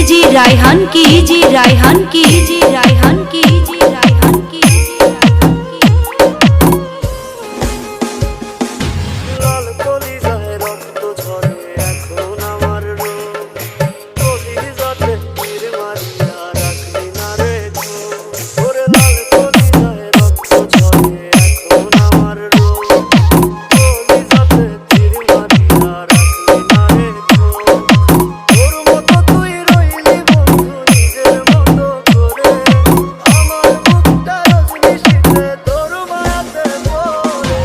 DJ Raihan की DJ Raihan की DJ Raihan की डीजे रायहान की লাল কলিজায় রক্ত ঝরে এখন আমার রূপ কলিজাতে তীর মারিয়া রাখলি না রে ওরে লাল কলিজায় রক্ত ঝরে এখন আমার রূপ কলিজাতে তীর মারিয়া রাখলি না রে তোর মতো তুই রইলি বন্ধু নিজের মতো করে আমার বুকটা রজনী শীতে তোর মায়াতে পড়ে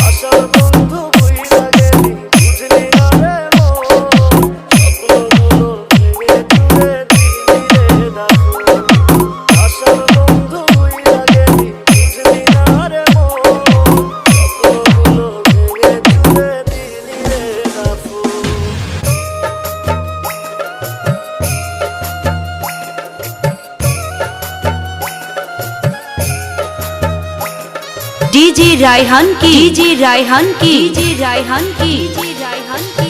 আশার বন্ধু বুইরা গেলি বুঝলি না রে মন স্বপ্নগুলো ভেঙে চুরে দিলি রে দাফন আশার বন্ধু বুইরা গেলি বুঝলি না রে মন স্বপ্নগুলো ভেঙে চুরে দিলি রে দাফন डीजे रायहान की डीजे रायहान की डीजे रायहान की डीजे रायहान की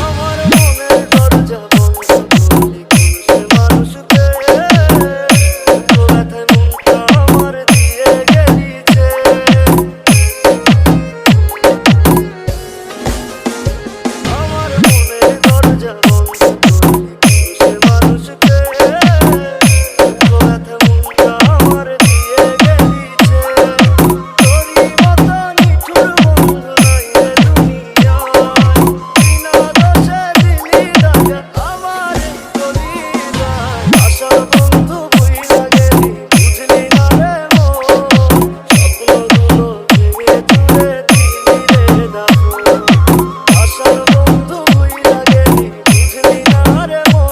আমার মনের দরজা বন্ধ করলি কোন সে মানুষকে তোর ব্যথায় মনটা আমার দিয়ে গেলিছে আমার মনের দরজা বন্ধ করলি কোন সে মানুষকে তোর ব্যথায় মনটা আমার দিয়ে গেলিছে তোরই মতো নিঠুর বন্ধু নাই রে দুনিয়ায় বিনা দোষে দিলি দাগা আমার এই কলিজায় আশার বন্ধু বুইরা গেলি বুঝলি না রে মন স্বপ্নগুলো ভেঙে চুরে দিলি রে দাফন আশার বন্ধু বুইরা গেলি বুঝলি না রে মন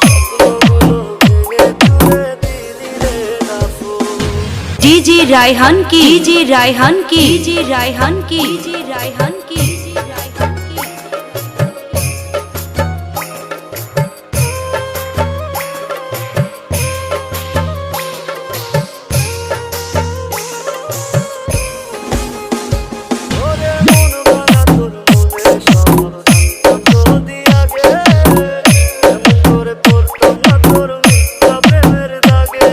স্বপ্নগুলো ভেঙে চুরে দিলি রে দাফন डीजे रायहान की डीजे रायहान की डीजे रायहान की डीजे रायहान की डीजे रायहान की ওরে মন ভাঙা তোর মনে সব জানতাম যদি আগে এমন করে পড়তাম না তোর মিথ্যা প্রেমের দাগে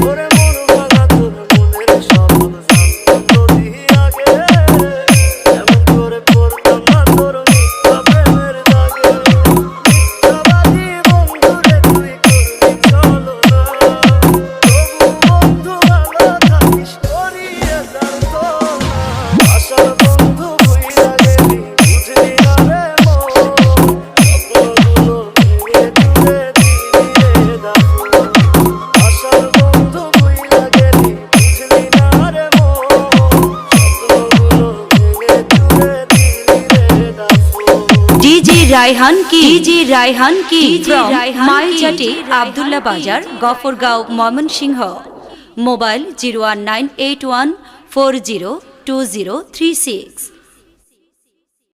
ওরে মন ভাঙা তোর মনের সব জানতাম যদি আগে এমন করে পড়তাম না তোর মিথ্যা প্রেমের দাগে মিথ্যাবাদী বন্ধুরে তুই করবি চলো না তবু বন্ধু ভালো থাকিস করিয়ে তার তো না আশার বন্ধু বুইরা গেলি বুঝলি না রে মন স্বপ্নগুলো ভেঙে চুরে দিলি রে দাফন আশার বন্ধু বুইরা গেলি বুঝলি না রে মন স্বপ্নগুলো ভেঙে চুরে দিলি রে দাফন डीजे रायहान की डीजे रायहान की माइलजाटी आब्दुल्ला बाजार गफरगांव मयमनसिंह मोबाइल 01981402036